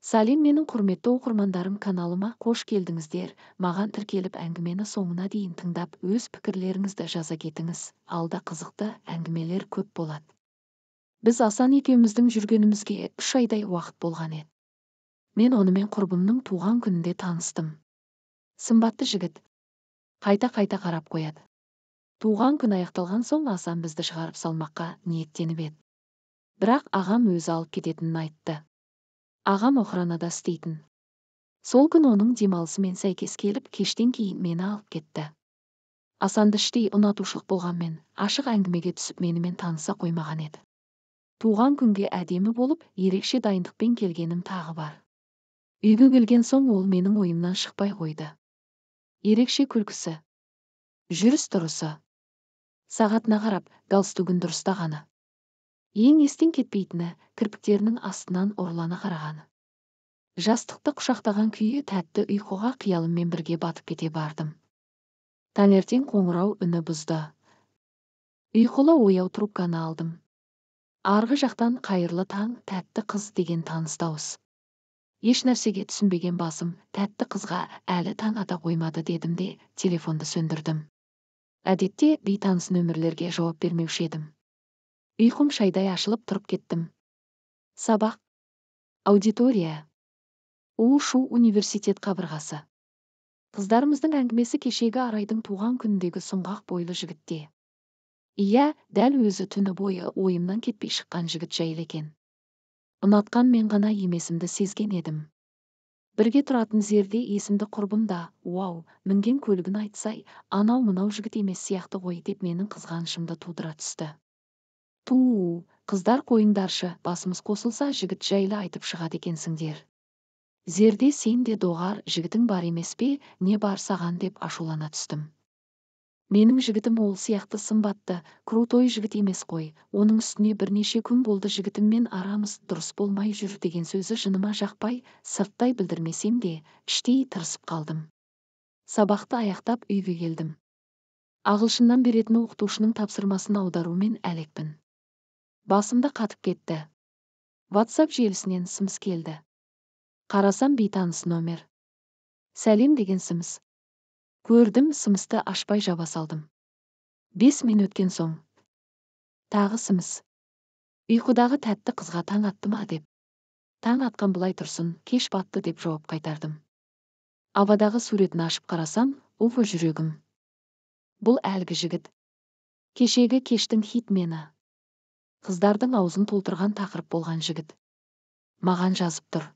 Сәлем, менің құрметті оқырмандарым, каналыма қош келдіңіздер. Маған тіркеліп әңгімені соңына дейін тыңдап, өз пікірлеріңізді жаза кетіңіз. Алда қызықты әңгімелер көп болады. Біз Асан екеуміздің жүргенімізге 3 айдай уақыт болған еді. Мен онымен құрбымның туған күнінде таныстым. Сымбатты жігіт. Қайта-қайта қарап қояды. Туған күн аяқталған соң Асан бізді шығарып салмаққа ниеттеніп еді. Бірақ ағам өзі алып кететінін айтты. Ағам охранада істейтін. Сол күн оның демалысымен сәйкес келіп, кештен кейін мені алып кетті. Асанды іштей ұнатушылық болғанмен, ашық әңгімеге түсіп менімен таныса қоймаған еді. Туған күнге әдемі болып, ерекше дайындықпен келгенім тағы бар. Үйге келген соң ол менің ойымнан шықпай қойды. Ерекше күлкісі, жүріс-тұрысы, сағатына қарап, галстугін дұрыстағаны. Ең естен кетпейтіні, кірпіктерінің астынан ұрлана қарағаны. Жастықты құшақтаған күйі тәтті ұйқыға қиялыммен бірге батып кете бардым. Таңертең қоңырау үні бұзды. Ұйқылы ояу трубканы алдым. Арғы жақтан қайырлы таң, тәтті қыз деген таныс дауыс. Еш нәрсеге түсінбеген басым, тәтті қызға әлі таң ата қоймады дедім де телефонды сөндірдім. Әдетте бейтаныс нөмірлерге жауап бермеуші едім. Ұйқым шайдай ашылып тұрып кеттім. Сабақ, аудитория, у-шу университет қабырғасы. Қыздарымыздың әңгімесі кешегі Арайдың туған күніндегі сұңғақ бойлы жігітте. Иә, дәл өзі түні бойы ойымнан кетпей шыққан жігіт жайлы екен. Ұнатқан мен ғана емесімді сезген едім. Бірге тұратын Зерде есімді құрбым да, уау, мінген көлігін айтсай, анау-мынау жігіт емес сияқты ғой деп менің қызғанышымды тудыра түсті. Қыздар қойыңдаршы, басымыз қосылса жігіт жайлы айтып шығады екенсіңдер. Зерде, сен де доғар жігітің бар емес пе, не бар саған деп ашулана түстім. Менің жігітім ол сияқты сымбатты, крутой жігіт емес қой, оның үстіне бірнеше күн болды жігітіммен арамыз дұрыс болмай жүр деген сөзі жыныма жақпай, сырттай білдірмесем де, іштей тырысып қалдым. Сабақты аяқтап үйге келдім. Ағылшыннан беретін оқытушының тапсырмасын аударумен әлекпін. Басымда қатып кетті. WhatsApp желісінен сымс келді. Қарасам бейтаныс номер. Сәлем деген сымс. Көрдім, сымсты ашпай жаба салдым. 5 минут өткен соң. Тағы сымс. Ұйқыдағы тәтті қызға таң атты ма деп. Таң атқан былай тұрсын, кеш батты деп жауап қайтардым. Авадағы суретін ашып қарасам, жүрегім. Бұл әлгі жігіт. Кешегі кештің хитмені. Қыздардың аузын толтырған тақырып болған жігіт. Маған жазып тұр.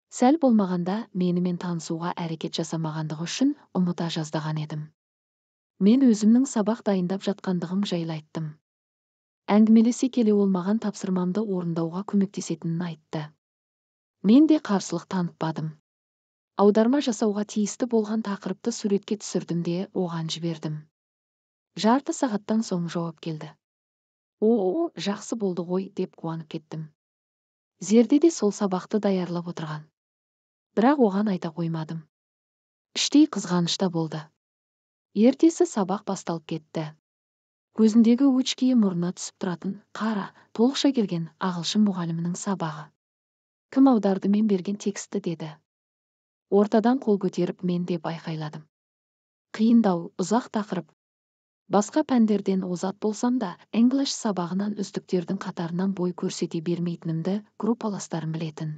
Сәл болмағанда менімен танысуға әрекет жасамағандығы үшін ұмыта жаздаған едім. Мен өзімнің сабақ дайындап жатқандығым жайлы айттым. Әңгімелесе келе ол маған тапсырмамды орындауға көмектесетінін айтты. Мен де қарсылық танытпадым. Аударма жасауға тиісті болған тақырыпты суретке түсірдім де оған жібердім. Жарты сағаттан соң жауап келді. Жақсы болды ғой деп қуанып кеттім. Зерде де сол сабақты даярлап отырған. Бірақ оған айта қоймадым. Іштей қызғанышта болды. Ертесі сабақ басталып кетті. Көзіндегі өчкейі мұрнына түсіп тұратын, қара, толықша келген ағылшын мұғалімінің сабағы. Кім аударды мен берген тексті деді. Ортадан қол көтеріп мен де байқайладым. Қиындау, ұзақ тақырып. Басқа пәндерден озат болсам да, English сабағынан үздіктердің қатарынан бой көрсете бермейтінімді группаластарым білетін.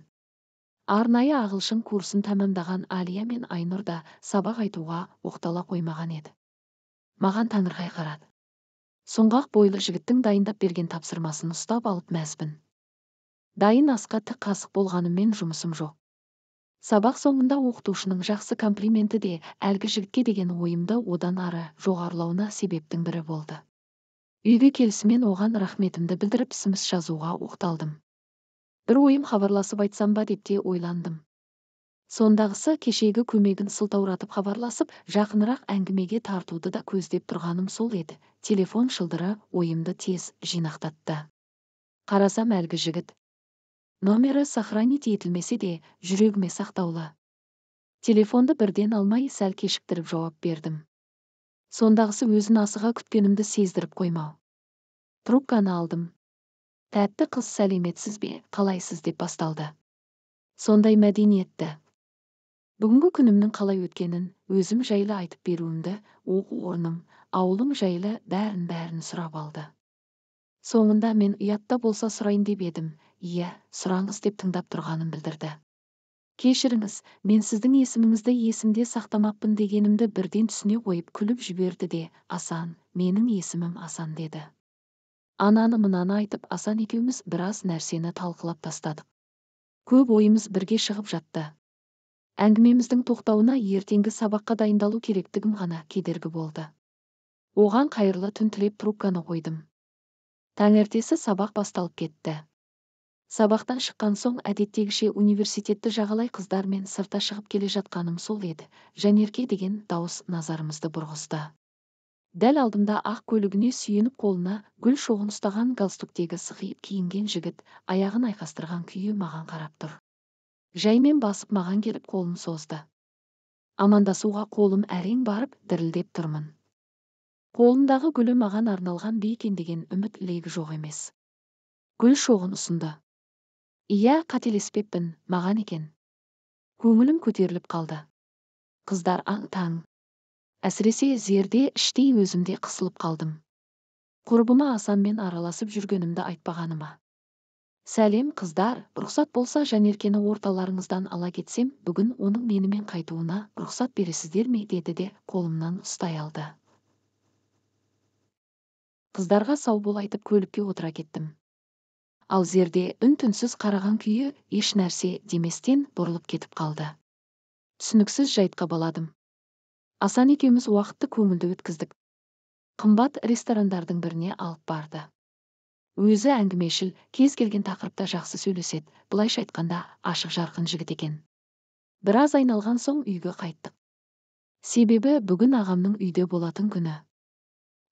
Арнайы ағылшын курсын тәмамдаған Алия мен Айнұр да сабақ айтуға оқтала қоймаған еді. Маған таңырқай қарады. Сұңғақ бойлы жігіттің дайындап берген тапсырмасын ұстап алып мәзбін. Дайын асқа тік қасық болғанымен жұмысым жоқ. Сабақ соңында оқытушының жақсы комплименті де әлгі жігітке деген ойымды одан ары жоғарылауына себептің бірі болды. Үйге келісімен оған рахметімді білдіріп сымс жазуға оқталдым. Бір ойым хабарласып айтсам ба деп те ойландым. Сондағысы кешегі көмегін сылтауратып хабарласып, жақынырақ әңгімеге тартуды да көздеп тұрғаным сол еді. Телефон шылдыры ойымды тез жинақтатты. Қарасам әлгі жігіт. Номері сохранить етілмесе де, жүрегіме сақтаулы. Телефонды бірден алмай сәл кешіктіріп жауап бердім. Сондағысы өзін асыға күткенімді сездіріп қоймау. Трубканы алдым. Тәтті қыз, сәлеметсіз бе, қалайсыз деп басталды. Сондай мәдениетті. Бүгінгі күнімнің қалай өткенін, өзім жайлы айтып беруімді, оқу орным, ауылым жайлы бәрін сұрап алды. Соңында мен ұятта болса сұрайын деп едім. Иә, сұраңыз деп тыңдап тұрғанын білдірді. Кешіріңіз, мен сіздің есіміңізді есімде сақтамаппын дегенімді бірден түсіне қойып күліп жіберді де, Асан, менің есімім Асан деді. Ананы мынаны айтып, Асан екеуміз біраз нәрсені талқылап тастадық. Көп ойымыз бірге шығып жатты. Әңгімеміздің тоқтауына ертеңгі сабаққа дайындалу керектігім ғана кедергі болды. Оған қайырлы түн тілеп трубканы қойдым. Таңертесі сабақ басталып кетті. Сабақтан шыққан соң әдеттегіше университетті жағалай қыздармен сыртқа шығып келе жатқаным сол еді. Жанерке деген дауыс назарымызды бұрғызды. Дәл алдымда ақ көлігіне сүйеніп қолына гүл шоғын ұстаған галстуктегі сықиып киінген жігіт аяғын айқастырған күйі маған қарап тұр. Жаймен басып маған келіп қолын созды. Амандасуға қолым әрең барып дірілдеп тұрмын. Қолындағы гүлі маған арналған бе екен деген үміт легі жоқ емес. Гүл шоғын ұсынды. Иә, қателеспеппін, маған екен. Көңілім көтеріліп қалды. Қыздар аң-таң. Әсіресе Зерде іштей өзімде қысылып қалдым. Құрбыма Асанмен араласып жүргенімді айтпағаныма. Сәлем қыздар, рұқсат болса Жанеркені орталарыңыздан ала кетсем, бүгін оның менімен қайтуына рұқсат бересіздер ме деді де қолымнан ұстай алды. Қыздарға сау бол айтып көлікке отыра кеттім. Ал Зерде үн-түнсіз қараған күйі еш нәрсе деместен бұрылып кетіп қалды. Түсініксіз жайтқа баладым. Асан екеуміз уақытты көңілді өткіздік. Қымбат ресторандардың біріне алып барды. Өзі әңгімешіл, кез келген тақырыпта жақсы сөйлеседі, былайша айтқанда ашық жарқын жігіт екен. Біраз айналған соң үйге қайттық. Себебі бүгін ағамның үйде болатын күні.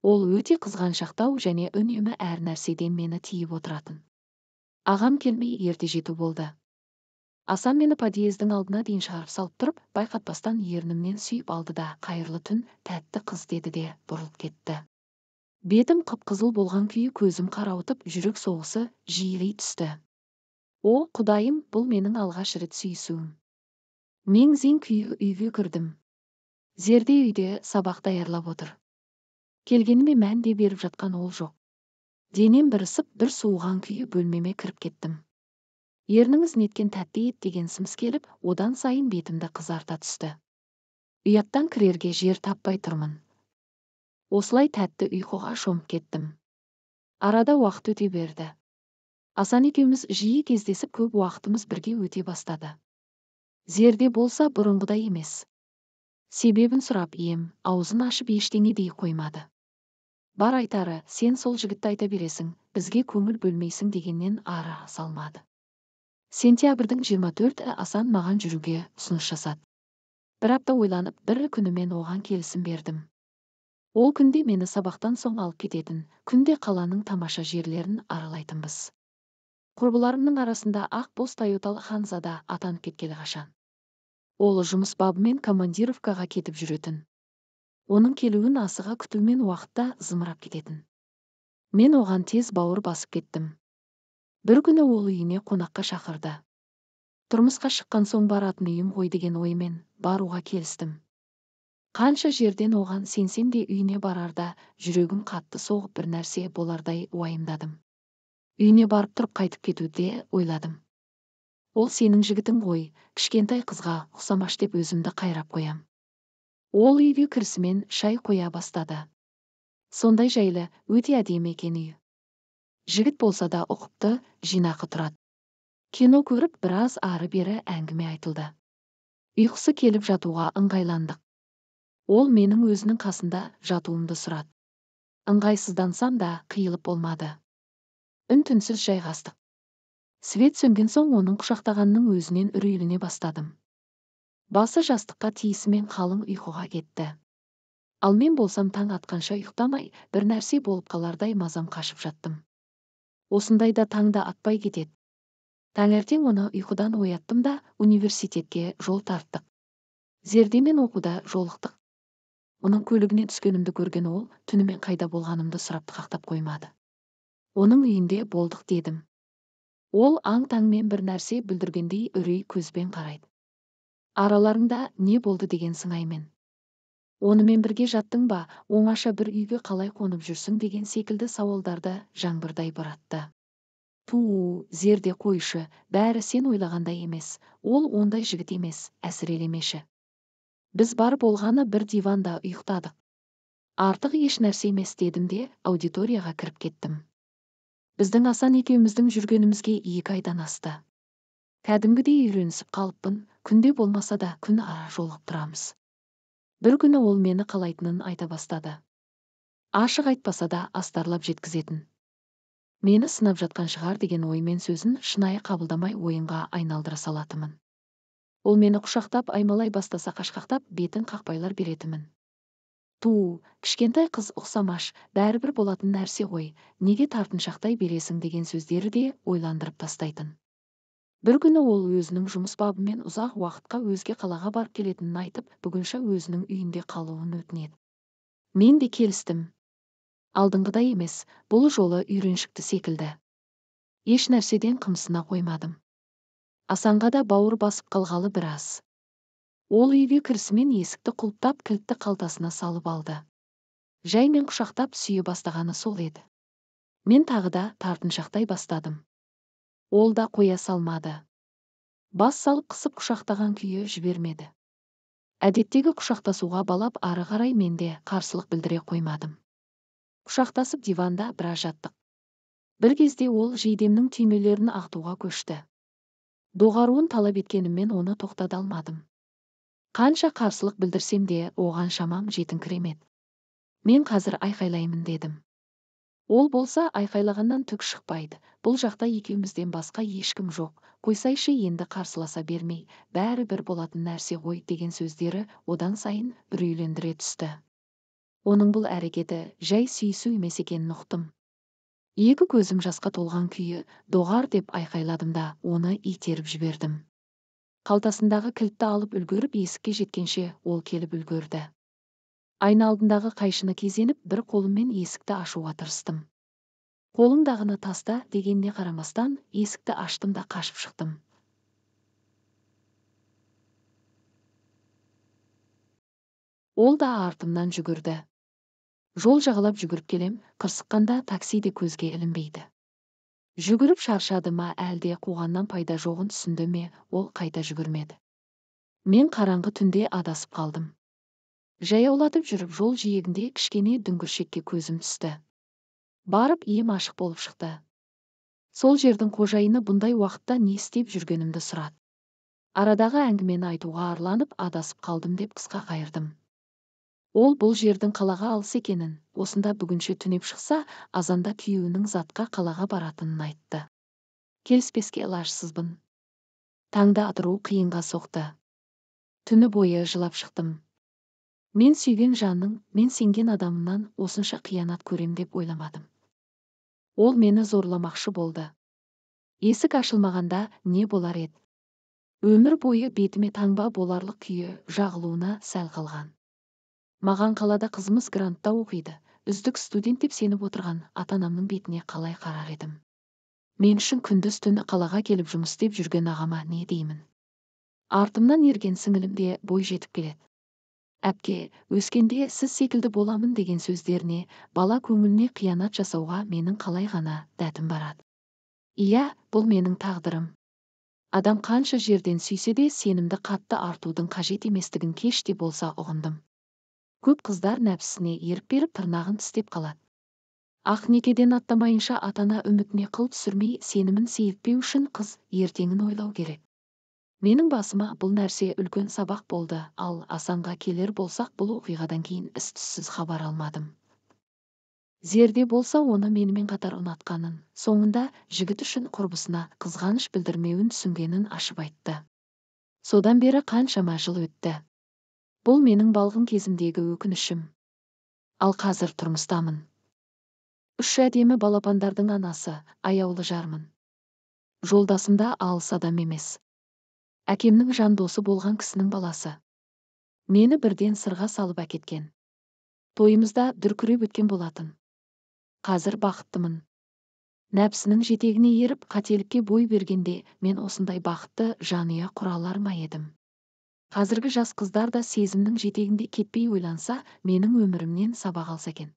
Ол өте қызғаншақтау және үнемі әр нәрседен мені тиіп отыратын. Ағам келмей ерте жету болды. Асан мені подъездің алдына дейін шығарып салып тұрып, байқатпастан ернімнен сүйіп алды да, қайырлы түн, тәтті қыз деді де бұрылып кетті. Бетім қып-қызыл болған күйі көзім қарауытып, жүрек соғысы жиілей түсті. О, құдайым, бұл менің алғаш рет сүйісуім. Мең-зең күйі үйге кірдім. Зерде үйде сабақ даярлап отыр. Келгеніме мән де беріп жатқан ол жоқ. Денем бір ысып, бір суыған күйі бөлмеме кіріп кеттім. Ерніңіз неткен тәтті ет деген сымс келіп, одан сайын бетімді қызарта түсті. Ұяттан кірерге жер таппай тұрмын. Осылай тәтті ұйқыға шомып кеттім. Арада уақыт өте берді. Асан екеуміз жиі кездесіп көп уақытымыз бірге өте бастады. Зерде болса бұрынғыдай емес. Себебін сұрап ем, аузын ашып ештеңе дей қоймады. Бар айтары, сен сол жігітті айта бересің, бізге көңіл бөлмейсің дегеннен ары салмады. Сентябрьдің 24-і Асан маған жүруге ұсыныс жасады. Бір апта ойланып, бір күні мен оған келісім бердім. Ол күнде мені сабақтан соң алып кететін, күнде қаланың тамаша жерлерін аралайтынбыз. Құрбыларымның арасында ақ боз Тойоталы Ханзада атанып кеткелі қашан. Ол жұмыс бабымен командировкаға кетіп жүретін. Оның келуін асыға күтумен уақытта зымырап кететін. Мен оған тез бауыр басып кеттім. Бір күні ол үйіне қонаққа шақырды. Тұрмысқа шыққан соң баратын үйім ғой деген оймен баруға келістім. Қанша жерден оған сенсем де үйіне барарда жүрегім қатты соғып бір нәрсе болардай уайымдадым. Үйіне барып тұрып қайтып кетуде ойладым. Ол сенің жігітің ғой, кішкентай қызға ұқсамаш деп өзімді қайрап қоям. Ол үйге кірісімен шай қоя бастады. Сондай жайлы, өте әдемі екен үй. Жігіт болса да ұқыпты, жинақы тұрады. Кино көріп біраз ары-бері әңгіме айтылды. Ұйқысы келіп жатуға ыңғайландық. Ол менің өзінің қасында жатуымды сұрады. Ыңғайсыздансам да қиылып болмады. Үн-түнсіз жайғастық. Свет сөнген соң оның құшақтағанның өзінен үрейлене бастадым. Басы жастыққа тиісімен қалың ұйқыға кетті. Ал мен болсам таң атқанша ұйықтамай, бір нәрсе болып қалардай мазам қашып жаттым. Осындайда таңда атпай кетеді. Таңертең оны ұйқыдан ояттым да университетке жол тарттық. Зердемен оқуда жолықтық. Оның көлігіне түскенімді көрген ол, түнімен қайда болғанымды сұрап қақтап қоймады. Оның үйінде болдық дедім. Ол аң-таңмен бір нәрсе бүлдіргендей үрей көзбен қарайды. Араларыңда не болды деген сыңаймен. Онымен бірге жаттың ба, оңаша бір үйге қалай қонып жүрсің деген секілді сауалдарды жаңбырдай боратты. Зерде қойшы, бәрі сен ойлағандай емес, ол ондай жігіт емес, әсірелемеші. Біз бар болғаны бір диванда ұйықтадық. Артық еш нәрсе емес дедім де аудиторияға кіріп кеттім. Біздің Асан екеуміздің жүргенімізге 2 айдан асты. Кәдімгідей үйренісіп қалыппын, күнде болмаса да күн ара жолығып тұрамыз. Бір күні ол мені қалайтынын айта бастады. Ашық айтпаса да астарлап жеткізетін. Мені сынап жатқан шығар деген оймен сөзін шынайы қабылдамай ойынға айналдыра салатымын. Ол мені құшақтап аймалай бастаса қашқақтап бетін қақпайлар беретімін. Кішкентай қыз ұқсамаш, бәрібір болатын нәрсе ғой, неге тартыншақтай бересің деген сөздері де ойландырып тастайтын. Бір күні ол өзінің жұмыс бабымен ұзақ уақытқа өзге қалаға барып келетінін айтып, бүгінше өзінің үйінде қалуын өтінеді. Мен де келістім. Алдыңғыдай емес, бұл жолы үйреншікті секілді. Еш нәрседен қымсына қоймадым. Асанға да бауыр басып қалғалы біраз. Ол үйге кірісімен есікті құлыптап кілтті қалтасына салып алды. Жай мен құшақтап сүйе бастағаны сол еді. Мен тағы да тартыншақтай бастадым. Ол да қоя салмады. Бас салып қысып құшақтаған күйі жібермеді. Әдеттегі құшақтасуға балап ары қарай мен де қарсылық білдіре қоймадым. Құшақтасып диванда біраз жаттық. Бір кезде ол жейдемнің түймелерін ағытуға көшті. Доғаруын талап еткеніммен оны тоқтата алмадым. Қанша қарсылық білдірсем де оған шамам жетіңкіремеді. Мен қазір айқайлаймын дедім. Ол болса айқайлағаннан түк шықпайды. Бұл жақта екеумізден басқа ешкім жоқ. Қойсайшы енді қарсыласа бермей, бәрі бір болатын нәрсе ғой деген сөздері одан сайын үрейлендіре түсті. Оның бұл әрекеті жай сүйісу емес екенін ұқтым. Екі көзім жасқа толған күйі доғар деп айқайладым да оны итеріп жібердім. Қалтасындағы кілтті алып үлгеріп есікке жеткенше ол келіп үлгерді. Айна алдындағы қайшыны кезеніп бір қолыммен есікті ашуға тырыстым. Қолыңдағыны таста дегеніне қарамастан есікті аштым да қашып шықтым. Ол да артымнан жүгірді. Жол жағалап жүгіріп келем, қырсыққанда такси де көзге ілінбейді. Жүгіріп шаршады ма әлде қуғаннан пайда жоғын түсінді ме, ол қайта жүгірмеді. Мен қараңғы түнде адасып қалдым. Жаяулатып жүріп жол жиегінде кішкене дүңгіршекке көзім түсті. Барып ием ашық болып шықты. Сол жердің қожайыны бұндай уақытта не істеп жүргенімді сұрады. Арадағы әңгімені айтуға арланып адасып қалдым деп қысқа қайырдым. Ол бұл жердің қалаға алыс екенін, осында бүгінше түнеп шықса, азанда күйеуінің затқа қалаға баратынын айтты. Келіспеске лажсызбын. Таңда атыру қиынға соқты. Түні бойы жылап шықтым. Мен сүйген жанның, мен сенген адамымнан осынша қиянат көрем деп ойламадым. Ол мені зорламақшы болды. Есік ашылмағанда не болар еді? Өмір бойы бетіме таңба боларлық күйі жағылуына сәл қалған. Маған қалада қызымыз грантта оқиды. Үздік студент деп сеніп отырған ата-анамның бетіне қалай қарар едім. Мен үшін күндіз түні қалаға келіп жұмыс істеп жүрген ағама не деймін? Артымнан ерген сіңілім де бой жетіп келеді. Әпке, өскенде сіз секілді боламын деген сөздеріне, бала көңіліне қиянат жасауға менің қалай ғана дәтім барады. Иә, бұл менің тағдырым. Адам қанша жерден сүйсе де сенімді қатты артудың қажет еместігін кеш те болса ұғындым. Көп қыздар нәпсісіне еріп беріп тырнағын тістеп қалады. Ақ некеден аттамайынша атана үмітіне қыл түсірмей сенімін сейілтпеу үшін қыз ертеңін ойлау керек. Менің басыма бұл нәрсе үлкен сабақ болды, ал Асанға келер болсақ бұл оқиғадан кейін із-түзсіз хабар алмадым. Зерде болса оны менімен қатар ұнатқанын, соңында жігіт үшін құрбысына қызғаныш білдірмеуін түсінгенін ашып айтты. Содан бері қаншама жыл өтті. Бұл менің балғын кезімдегі өкінішім. Ал қазір тұрмыстамын. 3 әдемі балапандардың анасы, аяулы жармын. Жолдасым да алыс адам емес. Әкемнің жан досы болған кісінің баласы. Мені бірден сырға салып әкеткен. Тойымызда дүркіреп өткен болатын. Қазір бақыттымын. нәпсінің жетегіне еріп қателікке бой бергенде мен осындай бақытты жанұя құра алар ма едім? Қазіргі жас қыздар да сезімнің жетегінде кетпей ойланса, менің өмірімнен сабақ алса екен.